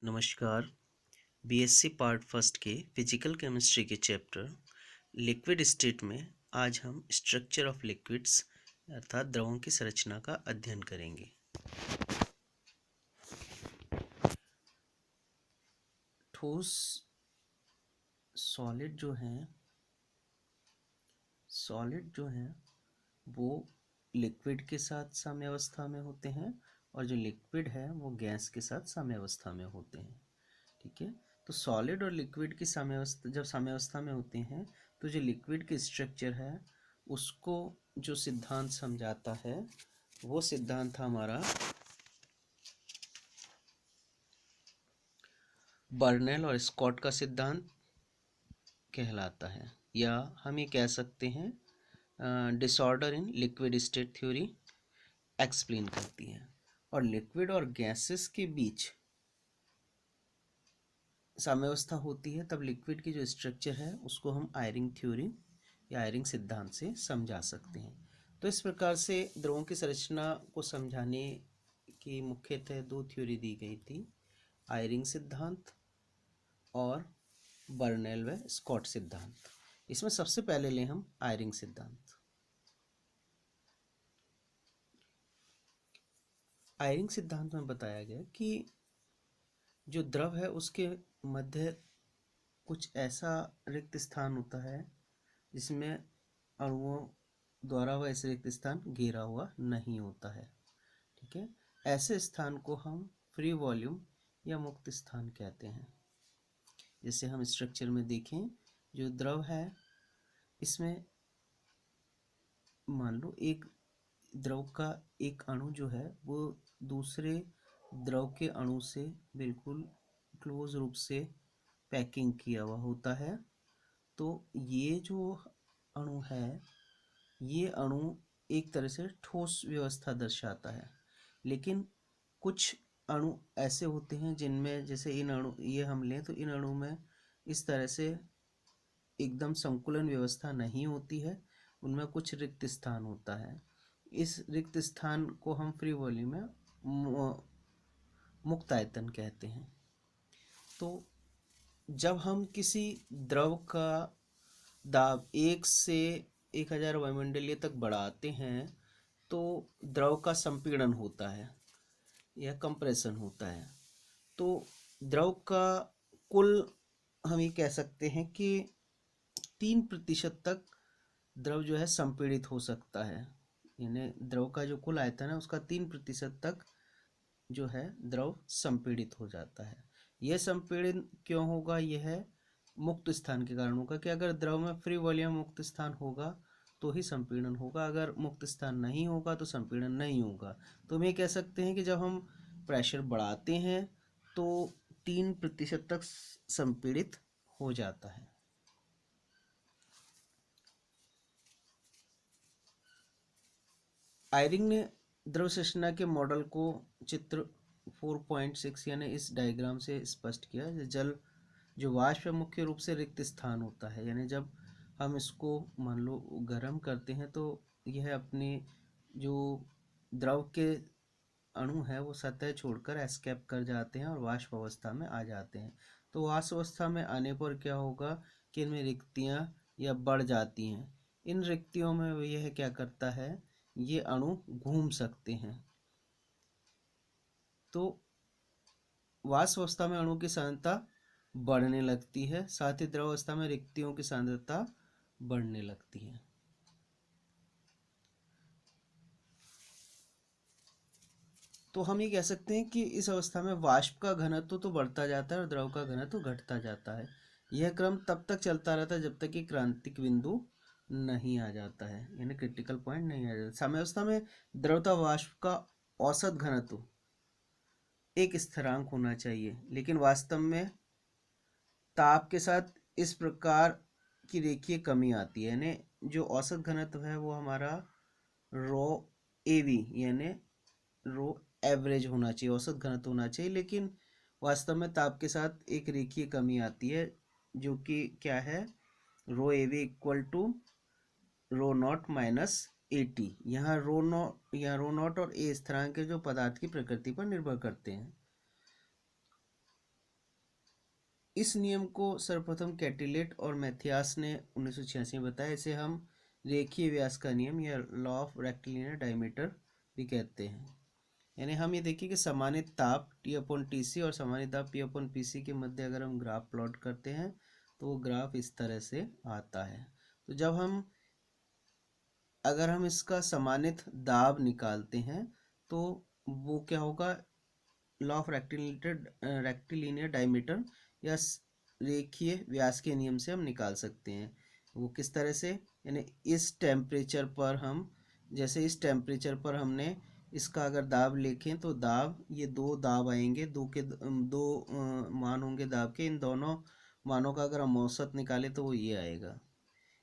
नमस्कार। BSc part first के physical chemistry के चैप्टर लिक्विड स्टेट में आज हम स्ट्रक्चर ऑफ लिक्विड्स अर्थात द्रवों की संरचना का अध्ययन करेंगे। ठोस सॉलिड जो हैं वो लिक्विड के साथ साम्यावस्था में होते हैं और जो लिक्विड है वो गैस के साथ साम्यावस्था में होते हैं। ठीक है, तो सॉलिड और लिक्विड की साम्यावस्था जब साम्यावस्था में होते हैं तो जो लिक्विड की स्ट्रक्चर है उसको जो सिद्धांत समझाता है वो सिद्धांत था हमारा बर्नौली और स्कॉट का सिद्धांत कहलाता है, या हम ये कह सकते हैं disorder in liquid state theory explain करती है। और लिक्विड और गैसेस के बीच साम्यावस्था होती है तब लिक्विड की जो स्ट्रक्चर है उसको हम आयरिंग थ्योरी या आयरिंग सिद्धांत से समझा सकते हैं। तो इस प्रकार से द्रवों की संरचना को समझाने की मुख्यतः दो थ्योरी दी गई थी, आयरिंग सिद्धांत और बर्नौली व स्कॉट सिद्धांत। इसमें सबसे पहले लें हम आयरिंग सिद्धांत। आयरिंग सिद्धांत में बताया गया कि जो द्रव है उसके मध्य कुछ ऐसा रिक्त स्थान होता है जिसमें अणुओं द्वारा वह इस रिक्त स्थान घेरा हुआ नहीं होता है। ठीक है, ऐसे स्थान को हम फ्री वॉल्यूम या मुक्त स्थान कहते हैं। जैसे हम स्ट्रक्चर में देखें, जो द्रव है इसमें मान लो एक द्रव का एक अणु जो है वो दूसरे द्रव के अणु से बिल्कुल क्लोज रूप से पैकिंग किया हुआ होता है। तो ये जो अणु है ये अणु एक तरह से ठोस व्यवस्था दर्शाता है, लेकिन कुछ अणु ऐसे होते हैं जिनमें जैसे इन अणु ये हम लें तो इन अणु में इस तरह से एकदम संकुलन व्यवस्था नहीं होती है, उनमें कुछ रिक्त स्थान होता है। इस रिक्त स्थान को हम फ्री वॉल्यूम में मुक्त आयतन कहते हैं। तो जब हम किसी द्रव का दाब 1 से 1000 वायुमंडलीय तक बढ़ाते हैं तो द्रव का संपीड़न होता है या कंप्रेशन होता है। तो द्रव का कुल हम ये कह सकते हैं कि 3% तक द्रव जो है संपीड़ित हो सकता है, यानी द्रव का जो कुल आयतन है उसका 3% तक जो है द्रव संपीड़ित हो जाता है। यह संपीड़न क्यों होगा? यह है मुक्त स्थान के कारण होगा कि अगर द्रव में फ्री वॉल्यूम मुक्त स्थान होगा तो ही संपीड़न होगा, अगर मुक्त स्थान नहीं होगा तो संपीड़न नहीं होगा। तो हम ये कह सकते हैं कि जब हम प्रेशर बढ़ाते हैं तो 3% तक संपीड़ित हो जाता है। आयरिंग ने द्रव संरचना के मॉडल को चित्र 4.6 यानी इस डायग्राम से स्पष्ट किया। जल जो वाष्प मुख्य रूप से रिक्त स्थान होता है, यानी जब हम इसको मान लो गर्म करते हैं तो यह अपने जो द्रव के अणु है वो सतह छोड़कर एस्केप कर जाते हैं और वाष्प अवस्था में आ जाते हैं। तो वाष्प अवस्था में आने पर क्या होगा कि इनमें रिक्तियाँ या बढ़ जाती हैं। इन रिक्तियों में यह क्या करता है, ये अणु घूम सकते हैं। तो वाष्प अवस्था में अणु की सांद्रता बढ़ने लगती है, साथ ही द्रव अवस्था में रिक्तियों की सांद्रता बढ़ने लगती है। तो हम ये कह सकते हैं कि इस अवस्था में वाष्प का घनत्व तो बढ़ता जाता है और द्रव का घनत्व घटता जाता है। यह क्रम तब तक चलता रहता है जब तक कि क्रांतिक बिंदु नहीं आ जाता है, यानी क्रिटिकल पॉइंट नहीं आ जाता। साम्यावस्था में द्रवता वाष्प का औसत घनत्व एक स्थिरांक होना चाहिए, लेकिन वास्तव में ताप के साथ इस प्रकार की रेखीय कमी आती है, यानी जो औसत घनत्व है वो हमारा रो एवी यानी रो एवरेज होना चाहिए, औसत घनत्व होना चाहिए, लेकिन वास्तव में ताप के साथ एक रेखीय कमी आती है जो कि क्या है, rho AV equal to rho naught minus AT. यहाँ रो नॉट और ए स्थिरांक के जो पदार्थ की प्रकृति पर निर्भर करते हैं। इस नियम को सर्वप्रथम कैटिलेट और मैथियास ने 1986 में बताया। इसे हम रेखीय व्यास का नियम या लॉ ऑफ रेक्टिलिनियर डायमीटर भी कहते हैं। यानी हम ये देखिए कि सामान्य ताप T/Tc और सामान्य ताप P/Pc के मध्य अगर हम ग्राफ प्लॉट करते हैं तो वो ग्राफ इस तरह से आता है। तो जब अगर हम इसका सामान्यित दाब निकालते हैं तो वो क्या होगा, लॉ ऑफ रेक्टिलिनियर डायमीटर या रेखीय व्यास के नियम से हम निकाल सकते हैं। वो किस तरह से, यानी इस टेम्परेचर पर हम, जैसे इस टेम्परेचर पर हमने इसका अगर दाब लिखें तो दाब, ये दो दाब आएंगे, दो मान होंगे दाब के, इन दोनों मानों का अगर हम औसत निकालें तो वो ये आएगा।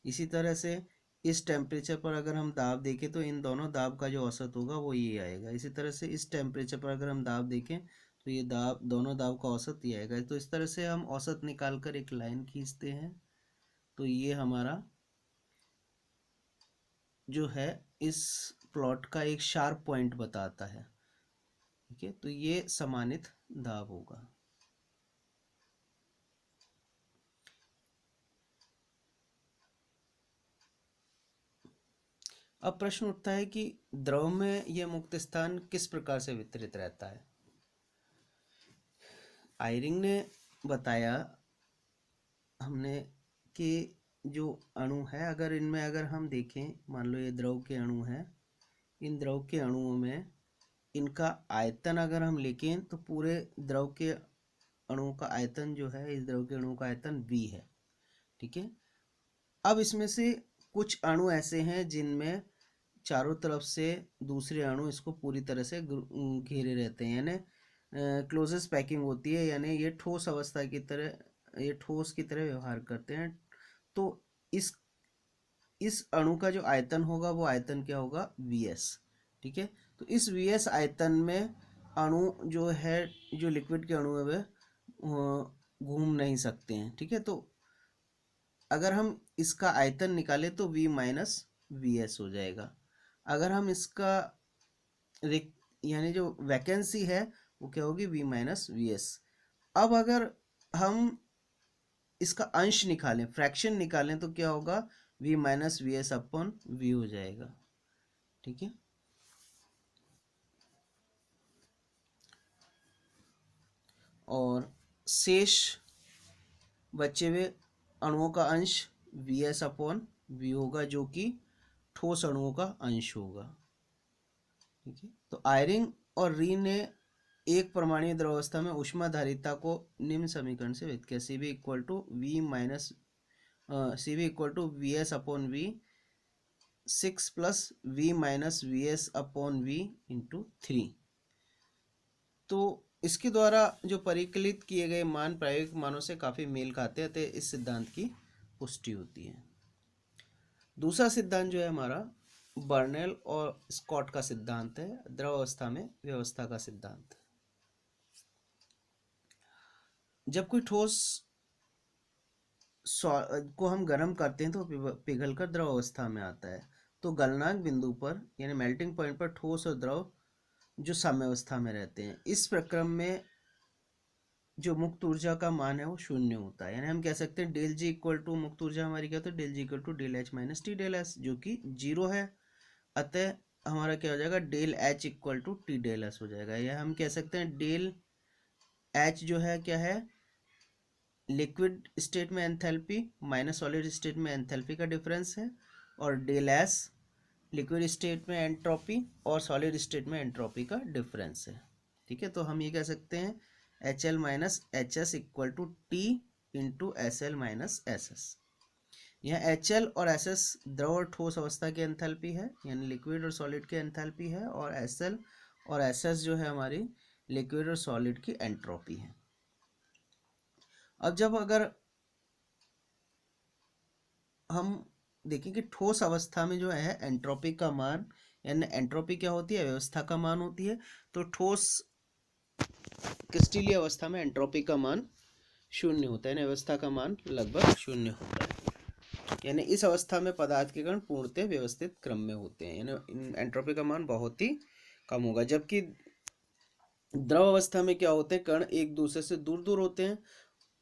इसी तरह से इस टेम्परेचर पर अगर हम दाब देखें तो इन दोनों दाब का जो औसत होगा वो ये आएगा। इसी तरह से इस टेम्परेचर पर अगर हम दाब देखें तो ये दोनों दाब का औसत ये आएगा। तो इस तरह से हम औसत निकाल कर एक लाइन खींचते हैं। तो ये हमारा जो है इस प्लॉट का एक शार्प पॉइंट बताता है। ठीक है, तो ये समानित दाब होगा। अब प्रश्न उठता है कि द्रव में यह मुक्त स्थान किस प्रकार से वितरित रहता है। आयरिंग ने बताया हमने कि जो अणु है, अगर इनमें अगर हम देखें, मान लो ये द्रव के अणु हैं, इन द्रव के अणुओं में इनका आयतन अगर हम लिखें तो पूरे द्रव के अणुओं का आयतन जो है, इस द्रव के अणुओं का आयतन V है। ठीक है, अब इसमें से कुछ अणु ऐसे हैं जिनमें चारों तरफ से दूसरे अणु इसको पूरी तरह से घेरे रहते हैं, यानी क्लोजेस्ट पैकिंग होती है, यानी ये ठोस अवस्था की तरह, ये ठोस की तरह व्यवहार करते हैं। तो इस अणु का जो आयतन होगा वो आयतन क्या होगा, Vs। ठीक है, तो इस Vs आयतन में अणु जो है, जो लिक्विड के अणु है वे घूम नहीं सकते हैं। ठीक है, तो अगर हम इसका आयतन निकालें तो V माइनस Vs हो जाएगा। अगर हम इसका यानी जो वैकेंसी है वो क्या होगी, V माइनस Vs। अब अगर हम इसका अंश निकालें, फ्रैक्शन निकालें, तो क्या होगा, V minus Vs upon V हो जाएगा। ठीक है, और शेष बचे हुए अणुओं का अंश Vs अपॉन V होगा, जो कि ठोस अणुओं का अंश होगा। ठीक है, तो आयरिंग और री ने एक परमाणु द्रवावस्था में ऊष्माधारिता को निम्न समीकरण से व्यक्त किया। Cv equal to Vs upon V 6 plus V minus Vs upon V into 3। तो इसके द्वारा जो परिकलित किए गए मान प्रायोगिक मानों से काफ़ी मेल खाते हैं, अतः इस सिद्धांत की पुष्टि होती है। दूसरा सिद्धांत जो है हमारा बर्नौली और स्कॉट का सिद्धांत है, द्रव अवस्था में व्यवस्था का सिद्धांत। जब कोई ठोस को हम गर्म करते हैं तो पिघलकर द्रव अवस्था में आता है। तो गलनांक बिंदु पर, यानी मेल्टिंग पॉइंट पर, ठोस और द्रव जो साम्यावस्था में रहते हैं, इस प्रक्रम में जो मुक्त ऊर्जा का मान है वो शून्य होता है। यानी हम कह सकते हैं डेल जी इक्वल टू, मुक्त ऊर्जा हमारी क्या होती है, del G equal to del H minus T del S, जो कि 0 है। अतः हमारा क्या हो जाएगा, del H equal to T del S हो जाएगा। या हम कह सकते हैं डेल एच जो है क्या है, लिक्विड स्टेट में एंथैल्पी माइनस सॉलिड स्टेट में एंथैल्पी का डिफरेंस है, और डेल एस लिक्विड स्टेट में एंट्रोपी और सॉलिड स्टेट में एंट्रोपी का डिफरेंस है। ठीक है, तो हम ये कह सकते हैं H L minus H S equal to T into S L minus S S. यहाँ एच एल और एस एस द्रव और ठोस अवस्था की एंथैल्पी है, यानी लिक्विड और सॉलिड की एंथैल्पी है, और एस एल और एस एस जो है हमारी लिक्विड और सॉलिड की एंट्रोपी है। अब जब अगर हम देखें कि ठोस अवस्था में जो है एंट्रोपी का मान, यानी एंट्रोपी क्या होती है, व्यवस्था का मान होती है। तो ठोस क्रिस्टलीय अवस्था में एंट्रोपी का मान शून्य होता है, यानी व्यवस्था का मान लगभग शून्य होता है। यानी इस अवस्था में पदार्थ के कण पूर्णतः व्यवस्थित क्रम में होते हैं, यानी एंट्रोपी का मान बहुत ही कम होगा। जबकि द्रव अवस्था में क्या होते हैं, कण एक दूसरे से दूर दूर होते हैं,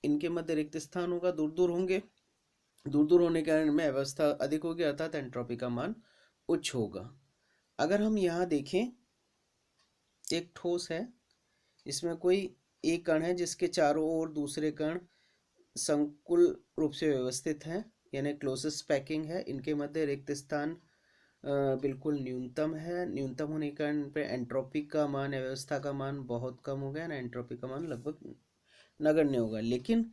इनके मध्य रिक्त स्थान होगा, दूर दूर होंगे, दूर दूर होने के कारण में अवस्था अधिक होगी, अर्थात एंट्रोपी का मान उच्च होगा। अगर हम यहाँ देखें, एक ठोस है, इसमें कोई एक कण है जिसके चारों ओर दूसरे कण संकुल रूप से व्यवस्थित हैं, यानी क्लोजेस्ट पैकिंग है। इनके मध्य रिक्त स्थान बिल्कुल न्यूनतम है। न्यूनतम होने के कारण पे एंट्रोपी का मान, व्यवस्था का मान बहुत कम हो गया ना, एंट्रोपी का मान लगभग नगण्य होगा। लेकिन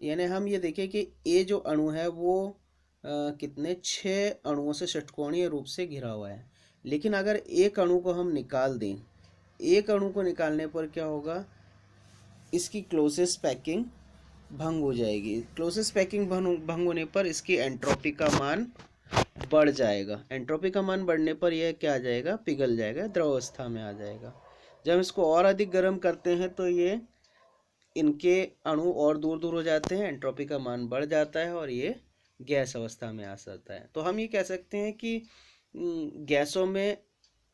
यानी हम ये देखें कि ये जो अणु है वो कितने 6 अणुओं से षटकोणीय रूप से घिरा हुआ है। लेकिन अगर एक अणु को हम निकाल दें, एक अणु को निकालने पर क्या होगा, इसकी क्लोजेस्ट पैकिंग भंग हो जाएगी। क्लोजेस्ट पैकिंग भंग होने पर इसकी एंट्रोपी का मान बढ़ जाएगा। एंट्रोपी का मान बढ़ने पर यह क्या आ जाएगा, पिघल जाएगा, द्रव अवस्था में आ जाएगा। जब हम इसको और अधिक गर्म करते हैं तो ये इनके अणु और दूर दूर हो जाते हैं, एंट्रोपी का मान बढ़ जाता है और ये गैस अवस्था में आ जाता है। तो हम ये कह सकते हैं कि गैसों में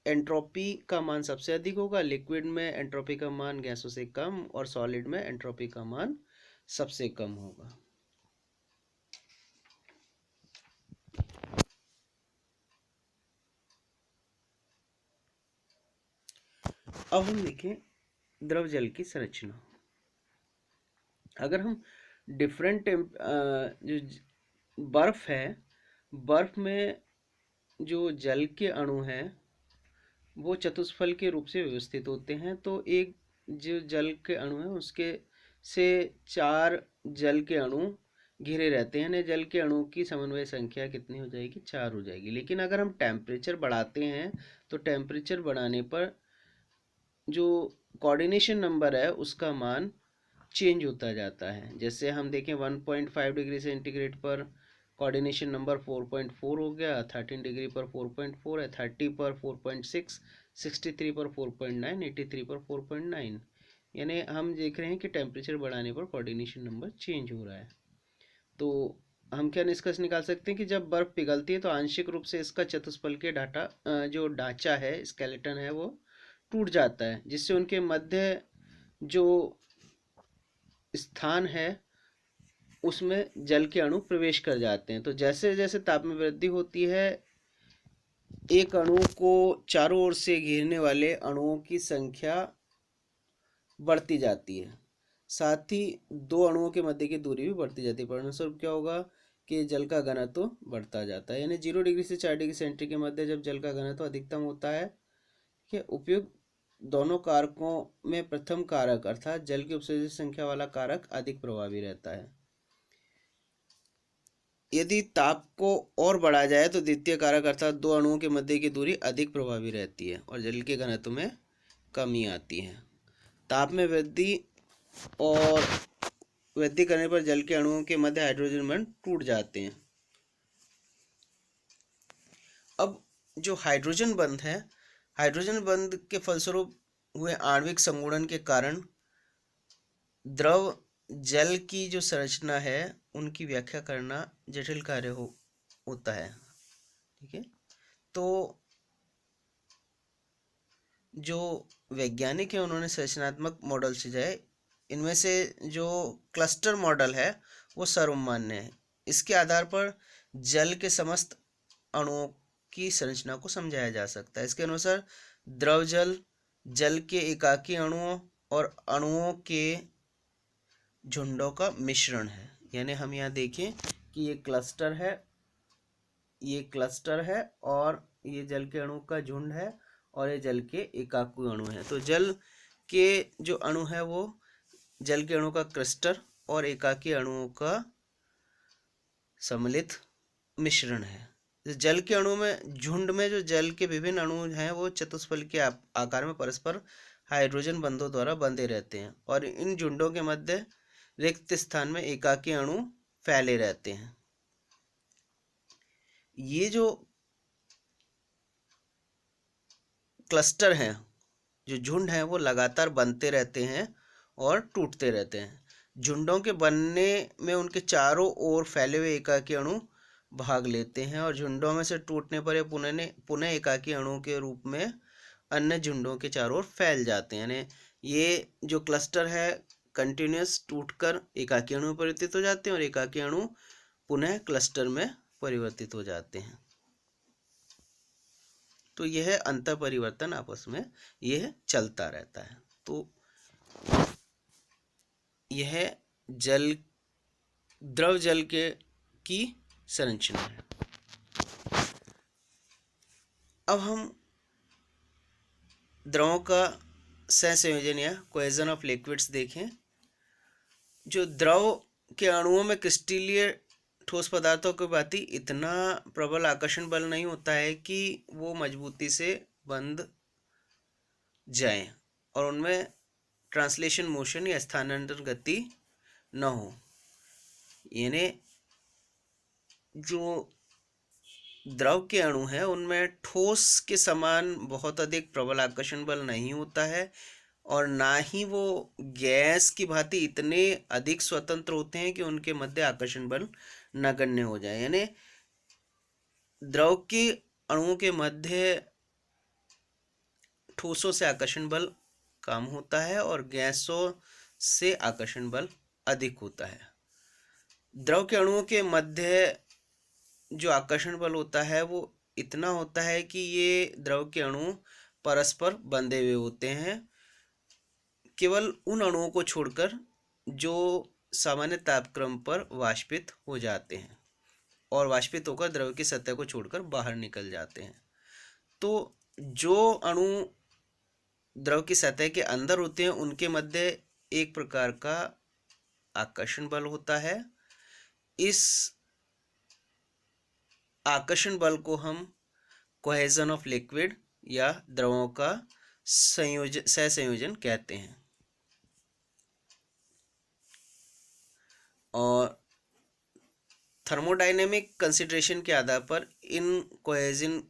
एंट्रोपी का मान सबसे अधिक होगा, लिक्विड में एंट्रोपी का मान गैसों से कम, और सॉलिड में एंट्रोपी का मान सबसे कम होगा। अब हम देखें द्रव जल की संरचना। अगर हम डिफरेंट जो बर्फ है, बर्फ में जो जल के अणु हैं वो चतुष्फल के रूप से व्यवस्थित होते हैं। तो एक जो जल के अणु है उसके से 4 जल के अणु घिरे रहते हैं, जल के अणु की समन्वय संख्या कितनी हो जाएगी, 4 हो जाएगी। लेकिन अगर हम टेम्परेचर बढ़ाते हैं तो टेम्परेचर बढ़ाने पर जो कोऑर्डिनेशन नंबर है उसका मान चेंज होता जाता है। जैसे हम देखें 1.5 डिग्री सेंटीग्रेड पर कोऑर्डिनेशन नंबर 4.4 हो गया, 13 डिग्री पर 4.4 है, 30 पर 4.6, 63 पर 4.9, 83 पर 4.9। यानी हम देख रहे हैं कि टेम्परेचर बढ़ाने पर कोऑर्डिनेशन नंबर चेंज हो रहा है। तो हम क्या निष्कर्ष निकाल सकते हैं कि जब बर्फ पिघलती है तो आंशिक रूप से इसका चतुष्फल के जो ढांचा है, स्केलेटन है, वो टूट जाता है, जिससे उनके मध्य जो स्थान है उसमें जल के अणु प्रवेश कर जाते हैं। तो जैसे जैसे ताप में वृद्धि होती है, एक अणु को चारों ओर से घेरने वाले अणुओं की संख्या बढ़ती जाती है, साथ ही 2 अणुओं के मध्य की दूरी भी बढ़ती जाती है। परिणामस्वरूप क्या होगा कि जल का घनत्व तो बढ़ता जाता है। यानी 0 डिग्री से 4 डिग्री सेंटीग्रेड के मध्य जब जल का घनत्व तो अधिकतम होता है, कि उपयुक्त दोनों कारकों में प्रथम कारक अर्थात जल की उपस्थिति संख्या वाला कारक अधिक प्रभावी रहता है। यदि ताप को और बढ़ाया जाए तो द्वितीय कारक अर्थात 2 अणुओं के मध्य की दूरी अधिक प्रभावी रहती है और जल के घनत्व में कमी आती है। ताप में वृद्धि और वृद्धि करने पर जल के अणुओं के मध्य हाइड्रोजन बंध टूट जाते हैं। अब जो हाइड्रोजन बंध है, हाइड्रोजन बंध के फलस्वरूप हुए आणविक संगुणन के कारण द्रव जल की जो संरचना है उनकी व्याख्या करना जटिल कार्य होता है। ठीक है, तो जो वैज्ञानिक है उन्होंने संरचनात्मक मॉडल से जाए, इनमें से जो क्लस्टर मॉडल है वो सर्वमान्य है। इसके आधार पर जल के समस्त अणुओं की संरचना को समझाया जा सकता है। इसके अनुसार द्रव जल जल के एकाकी अणुओं और अणुओं के झुंडों का मिश्रण है। यानी हम यहाँ देखें कि ये क्लस्टर है, ये क्लस्टर है और ये जल के अणु का झुंड है और ये जल के एकाकी अणु है। तो जल के जो अणु है वो जल के अणु का क्लस्टर और एकाकी अणुओं का सम्मिलित मिश्रण है। जल के अणु में झुंड में जो जल के विभिन्न अणु हैं वो चतुष्फल के आकार में परस्पर हाइड्रोजन बंधों द्वारा बंधे रहते हैं और इन झुंडों के मध्य रिक्त स्थान में एकाकी अणु फैले रहते हैं। ये जो क्लस्टर हैं, जो झुंड हैं, वो लगातार बनते रहते हैं और टूटते रहते हैं। झुंडों के बनने में उनके चारों ओर फैले हुए एकाकी अणु भाग लेते हैं और झुंडों में से टूटने पर ये पुनः एकाकी अणु के रूप में अन्य झुंडों के चारों ओर फैल जाते हैं। यानी ये जो क्लस्टर है कंटिन्यूस टूटकर एकाकी अणु में परिवर्तित हो जाते हैं और एकाकी अणु पुनः क्लस्टर में परिवर्तित हो जाते हैं। तो यह अंतर परिवर्तन आपस में यह चलता रहता है। तो यह द्रव जल की संरचना है। अब हम द्रवों का सहसंयोजन या कोहेजन ऑफ लिक्विड्स देखें। जो द्रव के अणुओं में क्रिस्टलीय ठोस पदार्थों की भांति इतना प्रबल आकर्षण बल नहीं होता है कि वो मजबूती से बंध जाएं और उनमें ट्रांसलेशन मोशन या स्थानांतरण गति न हो। यानी जो द्रव के अणु हैं उनमें ठोस के समान बहुत अधिक प्रबल आकर्षण बल नहीं होता है और ना ही वो गैस की भांति इतने अधिक स्वतंत्र होते हैं कि उनके मध्य आकर्षण बल नगण्य हो जाए। यानी द्रव के अणुओं के मध्य ठोसों से आकर्षण बल कम होता है और गैसों से आकर्षण बल अधिक होता है। द्रव के अणुओं के मध्य जो आकर्षण बल होता है वो इतना होता है कि ये द्रव के अणु परस्पर बंधे हुए होते हैं, केवल उन अणुओं को छोड़कर जो सामान्य तापक्रम पर वाष्पित हो जाते हैं और वाष्पित होकर द्रव की सतह को छोड़कर बाहर निकल जाते हैं। तो जो अणु द्रव की सतह के अंदर होते हैं उनके मध्य एक प्रकार का आकर्षण बल होता है। इस आकर्षण बल को हम कोहेजन ऑफ लिक्विड या द्रवों का सहसंयोजन कहते हैं। और थर्मोडायनेमिक कंसिडरेशन के आधार पर इन कोहेजन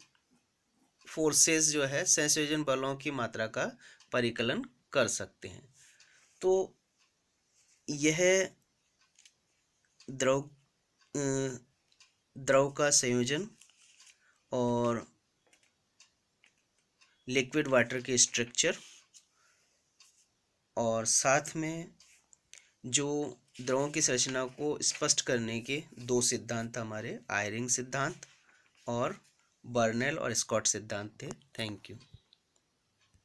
फोर्सेस जो है सहसंयोजन बलों की मात्रा का परिकलन कर सकते हैं। तो यह द्रव का संयोजन और लिक्विड वाटर के स्ट्रक्चर और साथ में जो द्रवों की संरचना को स्पष्ट करने के दो सिद्धांत हमारे आयरिंग सिद्धांत और बर्नौली और स्कॉट सिद्धांत थे। Thank you.